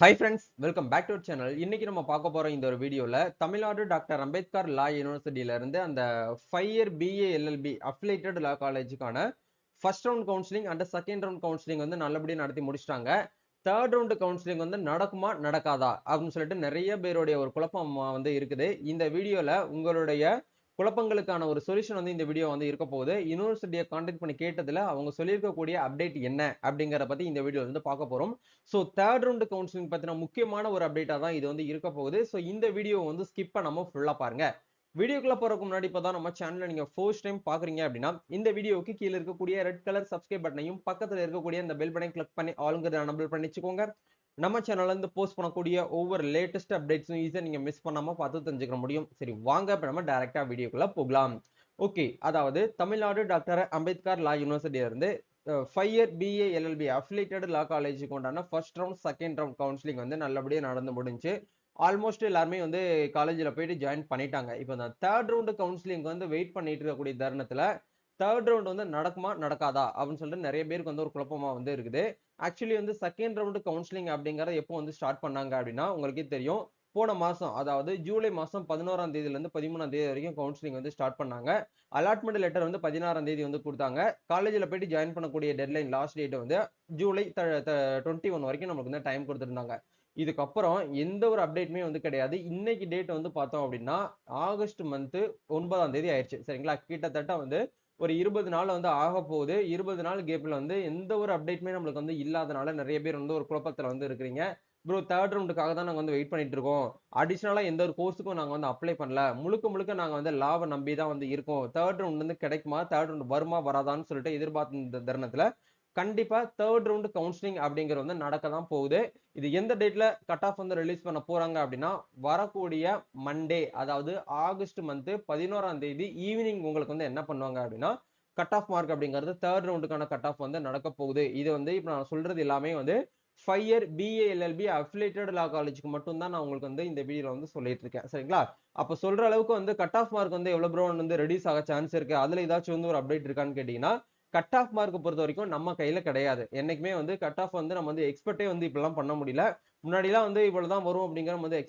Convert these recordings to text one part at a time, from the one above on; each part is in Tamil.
Hi friends, welcome back to our channel. இன்னைக்கு நம்ம பார்க்க போற இந்த ஒரு வீடியோல தமிழ்நாடு டாக்டர் அம்பேத்கர் லா யூனிவர்சிட்டியில இருந்து அந்த 5 year BA LLB affiliated law காலேஜுக்கான first round counselling and second round counselling வந்து நல்லபடியா நடத்தி முடிச்சிட்டாங்க. தேர்ட் ரவுண்ட் கவுன்சிலிங் வந்து நடக்குமா நடக்காதா அப்படின்னு சொல்லிட்டு நிறைய பேருடைய ஒரு குழப்பம் வந்து இருக்குது. இந்த வீடியோல உங்களுடைய குழப்பங்களுக்கான ஒரு சொல்யூஷன் வந்து இந்த வீடியோ வந்து இருக்க போகுது. யூனிவர்சிட்டியை கான்டாக்ட் பண்ணி கேட்டதுல அவங்க சொல்லியிருக்கக்கூடிய அப்டேட் என்ன அப்படிங்கறத பத்தி இந்த வீடியோ வந்து பார்க்க போறோம். ஸோ தேர்ட் ரவுண்ட் கவுன்சிலிங் பத்தின முக்கியமான ஒரு அப்டேட்டா தான் இது வந்து இருக்க போகுது. ஸோ இந்த வீடியோ வந்து ஸ்கிப் பண்ணாம ஃபுல்லா பாருங்க. வீடியோக்குள்ள போறதுக்கு முன்னாடி இப்பதான் நம்ம சேனலை நீங்க ஃபர்ஸ்ட் டைம் பாக்குறீங்க அப்படின்னா இந்த வீடியோக்கு கீழே இருக்கக்கூடிய ரெட் கலர் சப்ஸ்கிரைப் பட்டனையும் பக்கத்துல இருக்கக்கூடிய இந்த பெல் பட்டனை கிளிக் பண்ணி ஆளுங்கிறத எனபிள் பண்ணி வச்சுக்கோங்க. நம்ம சேனல்ல இருந்து போஸ்ட் பண்ணக்கூடிய ஒவ்வொரு லேட்டஸ்ட் அப்டேட்ஸும் ஈஸியா நீங்க மிஸ் பண்ணாம பார்த்து தெரிஞ்சுக்க முடியும். சரி வாங்க இப்ப நம்ம டைரக்டா வீடியோக்குள்ள போகலாம். ஓகே, அதாவது தமிழ்நாடு டாக்டர் அம்பேத்கர் லா யூனிவர்சிட்டியில இருந்து 5 இயர் BA LLB அஃபிலியேட்டட் லா காலேஜுக்கு உண்டான first round second round counselling வந்து நல்லபடியா நடந்து முடிஞ்சு ஆல்மோஸ்ட் எல்லாருமே வந்து காலேஜில் போயிட்டு ஜாயின் பண்ணிட்டாங்க. இப்போ இந்த தேர்ட் ரவுண்டு கவுன்சிலிங் வந்து வெயிட் பண்ணிட்டு இருக்கக்கூடிய தருணத்துல தேர்ட் ரவுண்ட் வந்து நடக்குமா நடக்காதா அப்படின்னு சொல்லிட்டு நிறைய பேருக்கு வந்து ஒரு குழப்பமா வந்து இருக்குது. ஆக்சுவலி வந்து செகண்ட் ரவுண்டு கவுன்சிலிங் அப்படிங்கறத எப்போ வந்து ஸ்டார்ட் பண்ணாங்க அப்படின்னா உங்களுக்கே தெரியும், போன மாசம் அதாவது ஜூலை மாசம் 11ஆம் தேதியில இருந்து 13ஆம் தேதி வரைக்கும் கவுன்சிலிங் வந்து ஸ்டார்ட் பண்ணாங்க. அலாட்மெண்ட் லெட்டர் வந்து 16ஆம் தேதி வந்து கொடுத்தாங்க. காலேஜில் போயிட்டு ஜாயின் பண்ணக்கூடிய டெட்லைன் லாஸ்ட் டேட் வந்து ஜூலை 21 வரைக்கும் நமக்கு வந்து டைம் கொடுத்துருந்தாங்க. இதுக்கப்புறம் எந்த ஒரு அப்டேட்டுமே வந்து கிடையாது. இன்னைக்கு டேட் வந்து பார்த்தோம் அப்படின்னா ஆகஸ்ட் மந்த் 9ஆம் தேதி ஆயிடுச்சு. சரிங்களா, கிட்டத்தட்ட வந்து ஒரு 20 நாள் வந்து ஆக போகுது. 20 நாள் கேப்ல வந்து எந்த ஒரு அப்டேட்டுமே நம்மளுக்கு வந்து இல்லாதனால நிறைய பேர் வந்து ஒரு குழப்பத்துல வந்து இருக்கிறீங்க. ப்ரோ தேர்ட் ரவுண்டுக்காக தான் நாங்க வந்து வெயிட் பண்ணிட்டு இருக்கோம். அடிஷனலா எந்த ஒரு கோர்ஸுக்கும் நாங்க வந்து அப்ளை பண்ணல. முழுக்க முழுக்க நாங்க வந்து லாவை நம்பி தான் வந்து இருக்கோம். தேர்ட் ரவுண்ட் வந்து கிடைக்குமா, தேர்ட் ரவுண்ட் வருமா வராதான்னு சொல்லிட்டு எதிர்பார்த்த இந்த தருணத்துல கண்டிப்பா தேர்ட் ரவுண்ட் கவுன்சிலிங் அப்படிங்கிறது வந்து நடக்க தான் போகுது. இது எந்த டேட்ல கட் ஆஃப் வந்து ரிலீஸ் பண்ண போறாங்க அப்படின்னா வரக்கூடிய மண்டே, அதாவது ஆகஸ்ட் மந்த் 11ஆம் தேதி ஈவினிங் உங்களுக்கு வந்து என்ன பண்ணுவாங்க அப்படின்னா கட் ஆஃப் மார்க் அப்படிங்கிறது தேர்ட் ரவுண்டுக்கான கட் ஆஃப் வந்து நடக்க போகுது. இது வந்து இப்ப நான் சொல்றது எல்லாமே வந்து 5 இயர் BA LLB அஃபிலியேட்டட் லா காலேஜுக்கு மட்டும் தான் நான் உங்களுக்கு வந்து இந்த வீடியோல வந்து சொல்லிட்டு இருக்கேன். சரிங்களா, அப்ப சொல்ற அளவுக்கு வந்து கட் ஆஃப் மார்க் வந்து எவ்வளவு ப்ரோ வந்து ரெடியூஸ் ஆக சான்ஸ் இருக்கு, அதுல ஏதாச்சும் வந்து ஒரு அப்டேட் இருக்கான்னு கேட்டீங்கன்னா கட் ஆஃப் மார்க் பொறுத்த வரைக்கும் நம்ம கையில கிடையாது. என்னைக்குமே வந்து கட் ஆஃப் வந்து நம்ம வந்து எக்ஸ்பெக்டே வந்து இப்பெல்லாம் பண்ண முடியல. முன்னாடிலாம் வந்து இவ்வளவுதான் வரும் அப்படிங்கிற வந்து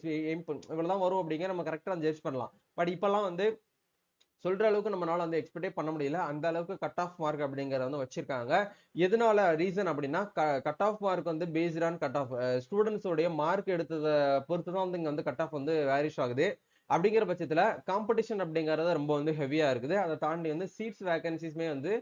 இவ்வளவுதான் வரும் அப்படிங்கிற நம்ம கரெக்டா ஜட்ஜ் பண்ணலாம். பட் இப்பெல்லாம் வந்து சொல்ற அளவுக்கு நம்மளால வந்து எக்ஸ்பெக்டே பண்ண முடியல. அந்த அளவுக்கு கட் ஆஃப் மார்க் அப்படிங்கறத வந்து வச்சிருக்காங்க. எதனால ரீசன் அப்படின்னா கட் ஆஃப் மார்க் வந்து based on cut off students உடைய மார்க் எடுத்ததை பொறுத்து தான் வந்து இங்க வந்து கட் ஆஃப் வந்து வேரிஷ் ஆகுது. அப்படிங்கிற பட்சத்துல காம்படிஷன் அப்படிங்கறது ரொம்ப வந்து ஹெவியா இருக்குது. அதை தாண்டி வந்து சீட்ஸ் வேகன்சிஸ்மே வந்து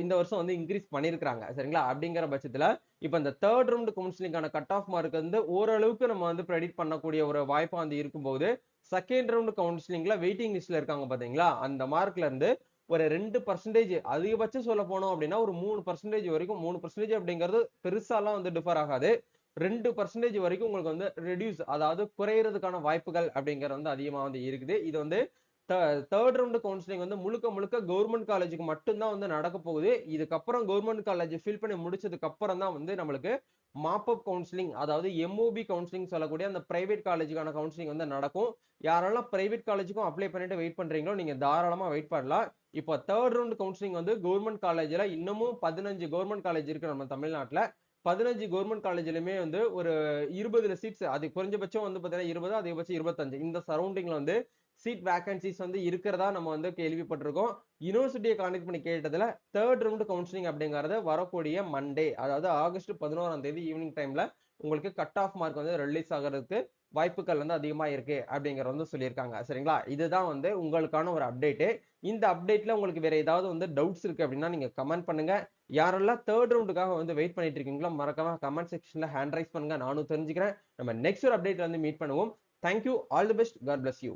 இந்த வருஷம் வந்து இன்க்ரீஸ் பண்ணிருக்காங்க. சரிங்களா, அப்படிங்கிற பட்சத்துல இப்ப இந்த தேர்ட் ரவுண்ட் கவுன்சிலிங்கான கட் ஆஃப் மார்க் வந்து ஓரளவுக்கு நம்ம வந்து ப்ரெடிக்ட் பண்ணக்கூடிய ஒரு வாய்ப்பா வந்து இருக்கும்போது செகண்ட் ரவுண்ட் கவுன்சிலிங்ல வெயிட்டிங் லிஸ்ட்ல இருக்காங்க பாத்தீங்களா, அந்த மார்க்ல இருந்து ஒரு 2% அதிகபட்சம் சொல்ல போனோம் அப்படின்னா ஒரு 3% வரைக்கும், 3% அப்படிங்கிறது பெருசாலாம் வந்து டிஃபர் ஆகாது. 2% வரைக்கும் உங்களுக்கு வந்து ரெடியூஸ், அதாவது குறையறதுக்கான வாய்ப்புகள் அப்படிங்கிறது வந்து அதிகமா வந்து இருக்குது. இது வந்து தேர்ட் ரவுண்ட் கவுன்சிலிங் வந்து முழுக்க முழுக்க கவர்மெண்ட் காலேஜுக்கு மட்டும்தான் வந்து நடக்க போகுது. இதுக்கப்புறம் கவர்மெண்ட் காலேஜ் ஃபில் பண்ணி முடிச்சதுக்கு அப்புறம் தான் வந்து நம்மளுக்கு மாப்அப் கவுன்சிலிங், அதாவது MOB கவுன்சிலிங் சொல்லக்கூடிய அந்த பிரைவேட் காலேஜுக்கான கவுன்சிலிங் வந்து நடக்கும். யாரெல்லாம் பிரைவேட் காலேஜுக்கும் அப்ளை பண்ணிட்டு வெயிட் பண்றீங்களோ நீங்க தாராளமா வெயிட் பண்ணலாம். இப்போ தேர்ட் ரவுண்ட் கவுன்சிலிங் வந்து கவர்மெண்ட் காலேஜ்ல இன்னமும் 15 கவர்மெண்ட் காலேஜ் இருக்கு நம்ம தமிழ்நாட்டுல. 15 கவர்மெண்ட் காலேஜ்லயுமே வந்து ஒரு 20 சீட்ஸ், அது குறைஞ்சபட்சம் வந்து பாத்தீங்கன்னா 20, அதிகபட்சம் 25 இந்த சரௌண்டிங்ல வந்து சீட் வேகன்சிஸ் வந்து இருக்கிறதா நம்ம வந்து கேள்விப்பட்டிருக்கோம். யூனிவர்சிட்டியை கான்டெக்ட் பண்ணி கேட்டதுல தேர்ட் ரவுண்ட் கவுன்சிலிங் அப்படிங்கறது வரக்கூடிய மண்டே, அதாவது ஆகஸ்ட் 11ஆம் தேதி ஈவினிங் டைம்ல உங்களுக்கு கட் ஆஃப் மார்க் வந்து ரிலீஸ் ஆகிறதுக்கு வாய்ப்புகள் வந்து அதிகமா இருக்கு அப்படிங்கறத வந்து சொல்லியிருக்காங்க. சரிங்களா, இதுதான் வந்து உங்களுக்கான ஒரு அப்டேட். இந்த அப்டேட்ல உங்களுக்கு வேற ஏதாவது வந்து டவுட்ஸ் இருக்கு அப்படின்னா நீங்க கமெண்ட் பண்ணுங்க. யாரெல்லாம் தேர்ட் ரவுண்டுக்காக வந்து வெயிட் பண்ணிட்டு இருக்கீங்களோ மறக்காம கமெண்ட் செக்ஷன்ல ஹேண்ட் ரைஸ் பண்ணுங்க, நானும் தெரிஞ்சுக்கிறேன். நம்ம நெக்ஸ்ட் ஒரு அப்டேட்ல வந்து மீட் பண்ணுவோம். Thank you, all the best, God bless you.